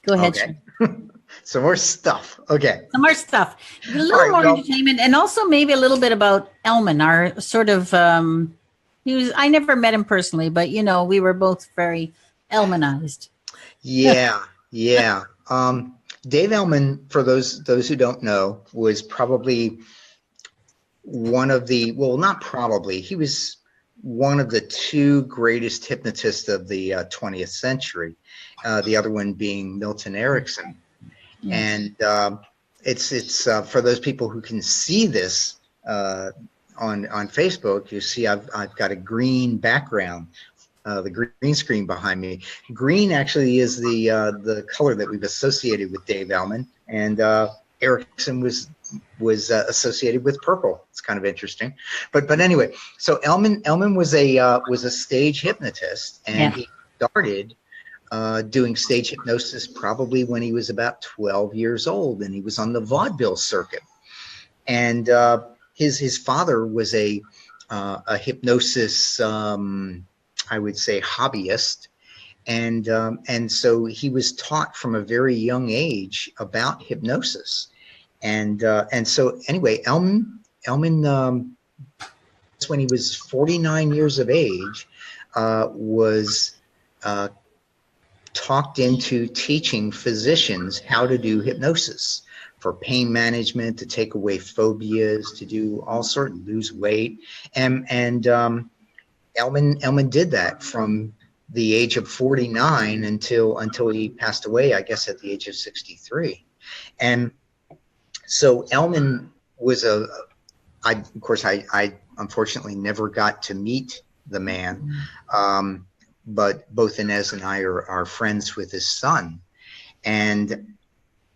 Go ahead, Okay. Sean. Some more stuff. Okay. Some more stuff. A little more entertainment, and also maybe a little bit about Ellman, our sort of, I never met him personally, but, we were both very Ellmanized. Yeah. Dave Ellman, for those who don't know, was probably one of the, not probably, he was one of the two greatest hypnotists of the 20th century. The other one being Milton Erickson. Yes. And it's for those people who can see this on Facebook. You see I've got a green background, the green screen behind me. Green actually is the color that we've associated with Dave Ellman, and Erickson was associated with purple. It's kind of interesting, but anyway. So Ellman was a stage hypnotist, and he started doing stage hypnosis probably when he was about 12 years old, and he was on the vaudeville circuit. And his father was a a hypnosis, I would say, hobbyist. And so he was taught from a very young age about hypnosis. And so anyway, Elman, when he was 49 years of age, was talked into teaching physicians how to do hypnosis for pain management, to take away phobias, to do all sorts, lose weight. And Elman did that from the age of 49 until he passed away, I guess, at the age of 63. And so Elman was of course, I unfortunately never got to meet the man, but both Inez and I are friends with his son. And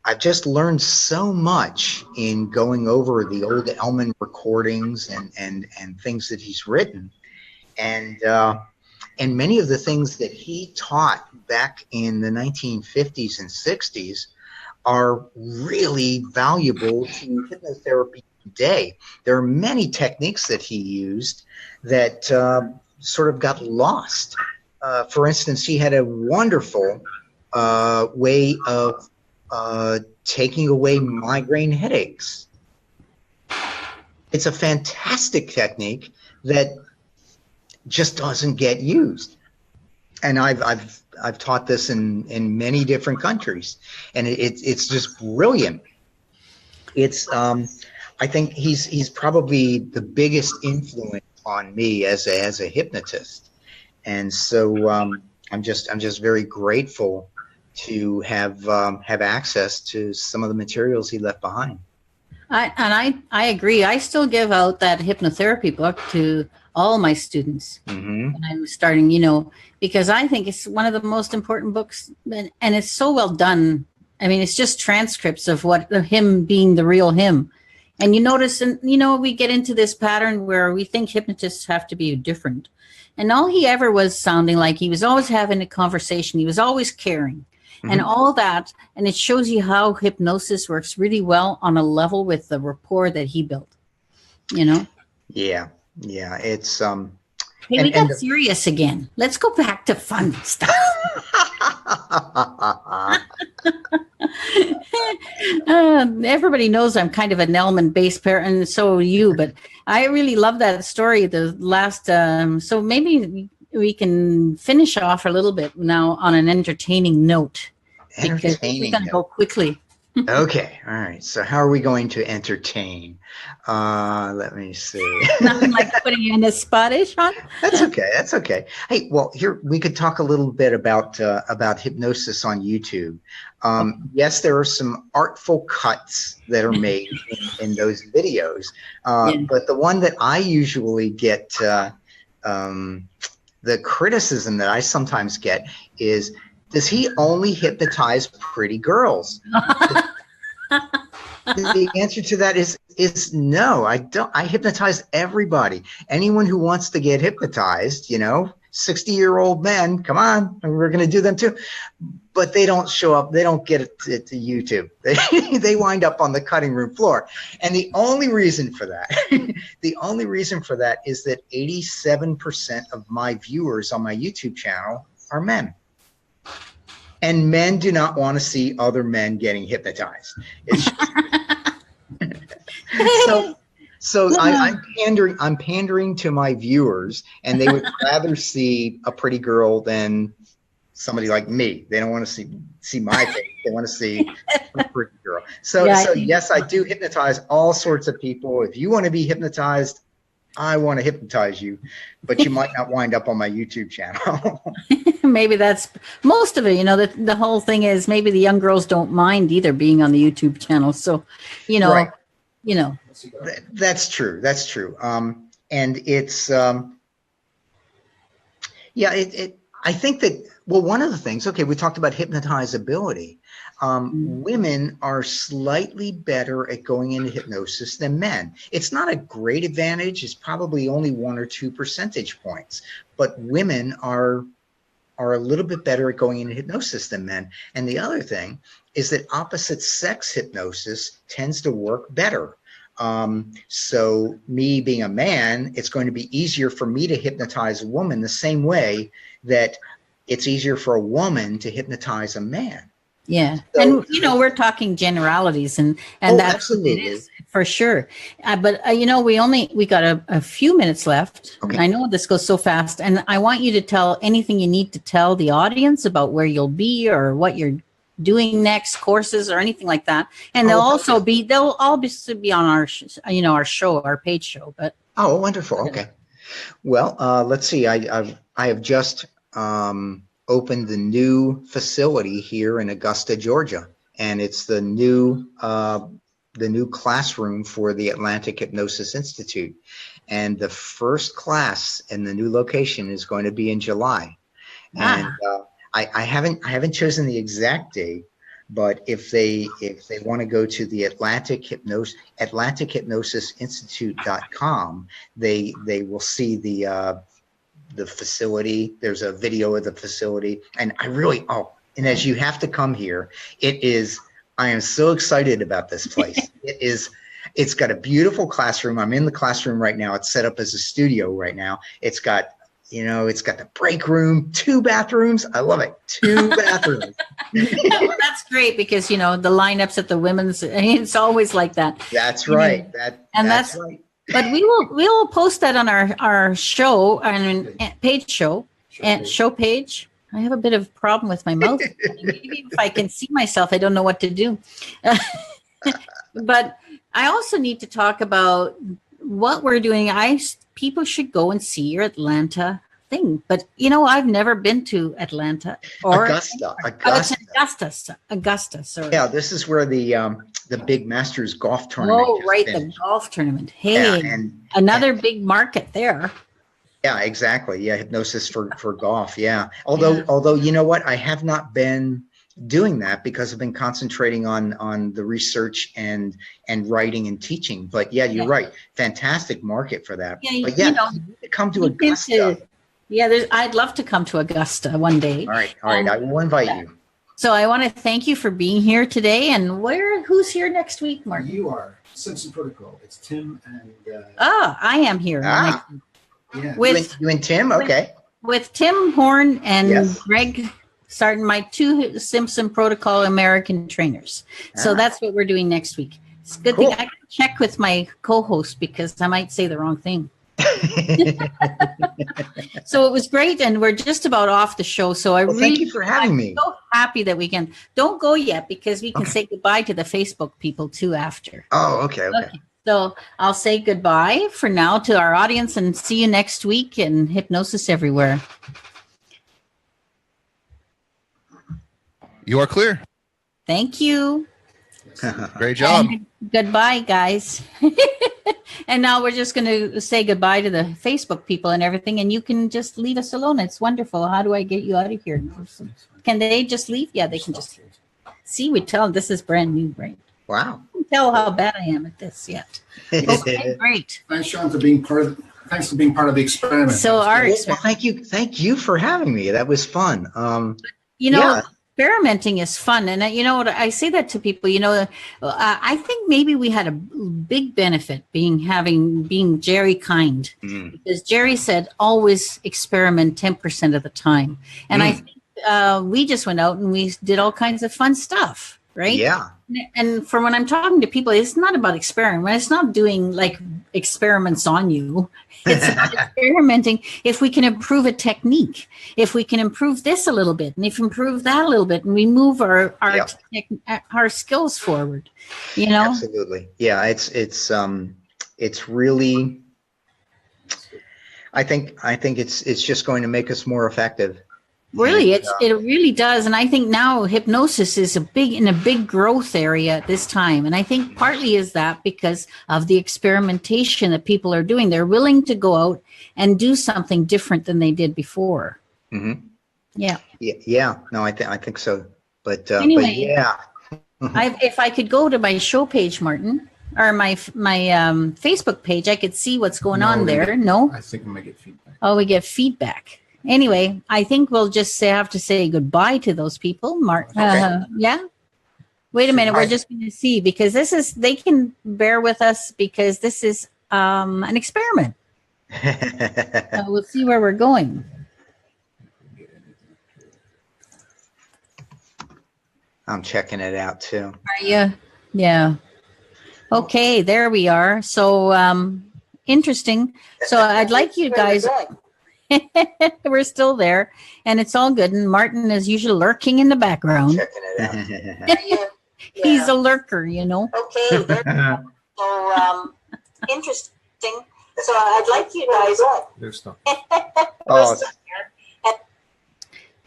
I've just learned so much in going over the old Elman recordings and things that he's written. And many of the things that he taught back in the 1950s and 60s are really valuable to hypnotherapy today. There are many techniques that he used that sort of got lost. For instance, he had a wonderful way of taking away migraine headaches. It's a fantastic technique that just doesn't get used. And I've taught this in many different countries, and it's just brilliant. It's I think he's probably the biggest influence on me as a hypnotist, and so I'm just very grateful to have access to some of the materials he left behind. I agree. I still give out that hypnotherapy book to all my students when I'm starting, because I think it's one of the most important books, and it's so well done. I mean, it's just transcripts of him being the real him. And you notice, and we get into this pattern where we think hypnotists have to be different. And all he ever was sounding like, he was always having a conversation. He was always caring and all that. And it shows you how hypnosis works really well on a level with the rapport that he built, Yeah. It's Hey, we got serious again. Let's go back to fun stuff. Everybody knows I'm kind of an Elman-based parent, and so are you. But I really love that story. The last, so maybe we can finish off a little bit now on an entertaining note. Because we're going to go quickly. Okay. All right. So how are we going to entertain? Let me see. Nothing like putting you in a spot, Sean. That's okay. That's okay. Hey, well, here we could talk a little bit about hypnosis on YouTube. Yes, there are some artful cuts that are made in those videos, but the one that I usually get, the criticism that I sometimes get is, does he only hypnotize pretty girls? The answer to that is no. I don't. I hypnotize everybody. Anyone who wants to get hypnotized, 60-year-old men, come on, we're going to do them too. But they don't show up. They don't get it to YouTube. They wind up on the cutting room floor. And the only reason for that, is that 87% of my viewers on my YouTube channel are men. And men do not want to see other men getting hypnotized. So I'm pandering to my viewers, and they would rather see a pretty girl than somebody like me. They don't want to see my face. They want to see a pretty girl. So yes, I do hypnotize all sorts of people. If you want to be hypnotized, I want to hypnotize you, but you might not wind up on my YouTube channel. Maybe that's most of it. The whole thing is maybe the young girls don't mind either being on the YouTube channel. So, right. That's true. That's true. And it's, I think that, well, one of the things, okay, we talked about hypnotizability. Women are slightly better at going into hypnosis than men. It's not a great advantage. It's probably only 1 or 2 percentage points, but women are a little bit better at going into hypnosis than men. And the other thing is that opposite sex hypnosis tends to work better. So me being a man, it's going to be easier for me to hypnotize a woman the same way that it's easier for a woman to hypnotize a man. Yeah. So, And, we're talking generalities and that's absolutely. It is for sure. But, we got a few minutes left. Okay. I know this goes so fast, and I want you to tell anything you need to tell the audience about where you'll be or what you're doing next, courses or anything like that. And they'll all be on our, our show, our paid show, but. Oh, wonderful. Okay. Well, let's see. I have just, opened the new facility here in Augusta, Georgia, and it's the new classroom for the Atlantic Hypnosis Institute. And the first class in the new location is going to be in July. And I haven't chosen the exact date, but if they want to go to the Atlantic Hypnosis Institute.com, they will see the facility. There's a video of the facility, and and as you have to come here, I am so excited about this place. It's got a beautiful classroom. I'm in the classroom right now. It's set up as a studio right now. It's got the break room, 2 bathrooms. I love it. 2 bathrooms. Well, that's great because, the lineups at the women's, it's always like that. That's right. That's right. But we will post that on our show and page show and show page. I have a bit of a problem with my mouth. Maybe if I can see myself, I don't know what to do. But I also need to talk about what we're doing. People should go and see your Atlanta thing. But I've never been to Atlanta or Augusta. Augusta. Sorry. Yeah, this is where the big Masters golf tournament. Oh, right, the golf tournament. Hey, and another big market there. Yeah, exactly. Yeah, hypnosis for golf. Yeah. Although you know what, I have not been doing that because I've been concentrating on the research and writing and teaching. But yeah, you're right. Fantastic market for that. Yeah, but yeah, you need to come to Augusta. I'd love to come to Augusta one day. All right. I will invite you. So I want to thank you for being here today. And who's here next week, Mark? You are. Simpson Protocol. It's Tim and... I am here. Yeah. You and Tim? Okay. With Tim Horn and Greg Sarton, my 2 Simpson Protocol American trainers. So that's what we're doing next week. It's a good thing I can check with my co-host because I might say the wrong thing. So it was great, and we're just about off the show. So thank you for having me. I'm so happy that we can. Don't go yet because we can say goodbye to the Facebook people too after. Oh, okay. So I'll say goodbye for now to our audience and see you next week in Hypnosis Everywhere. You are clear. Thank you. Great job. And goodbye, guys. And now we're just going to say goodbye to the Facebook people and everything, and you can just leave us alone. It's wonderful. How do I get you out of here? Can they just leave? Yeah, they can just see. We tell them this is brand new, right? Wow. You can tell how bad I am at this yet. Okay, great. Thanks, Sean, for being part of the experiment. So thank you for having me. That was fun. Experimenting is fun. And you know what, I say that to people, I think maybe we had a big benefit being Jerry kind, because Jerry said, always experiment 10% of the time. And I think we just went out and we did all kinds of fun stuff. Right. Yeah. And from when I'm talking to people, it's not about experiment. It's not doing like experiments on you. It's about experimenting. If we can improve a technique, if we can improve this a little bit, and if we improve that a little bit, and we move our skills forward, Absolutely. Yeah. It's really, I think it's just going to make us more effective. Really, it really does. And I think now hypnosis is in a big growth area at this time. And I think partly is that because of the experimentation that people are doing. They're willing to go out and do something different than they did before. Mm-hmm. Yeah. Yeah. No, I think so. But anyway, but yeah. If I could go to my show page, Martin, or my Facebook page, I could see what's going on there. No? I think we might get feedback. Oh, we get feedback. Anyway, I think we'll just have to say goodbye to those people. Mark, okay. Yeah. Wait a minute. We're just going to see because they can bear with us because this is an experiment. So we'll see where we're going. I'm checking it out too. Are you? Yeah. Okay, there we are. So interesting. So I'd like you guys. We're still there, and it's all good. And Martin is usually lurking in the background. Checking it out. He's a lurker, you know. Okay. So interesting. So I'd like you guys. There's stuff. Oh,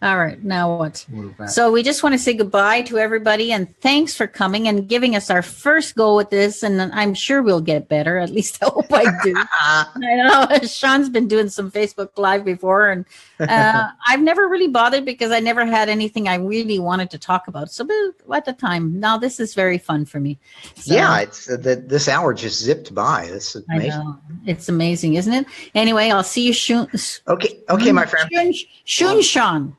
All right, now what? So we just want to say goodbye to everybody and thanks for coming and giving us our first go at this. And I'm sure we'll get better. At least I hope I do. I know Sean's been doing some Facebook Live before, and I've never really bothered because I never had anything I really wanted to talk about. So at the time, now this is very fun for me. So, yeah, it's this hour just zipped by. This is amazing. I know. It's amazing, isn't it? Anyway, I'll see you soon. Okay, my friend. Soon, Sean.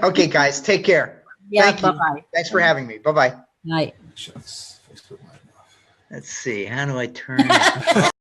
Okay, guys, take care. Yeah, Thank you. bye-bye. Thanks for having me. Bye-bye. Night. Let's see. How do I turn it?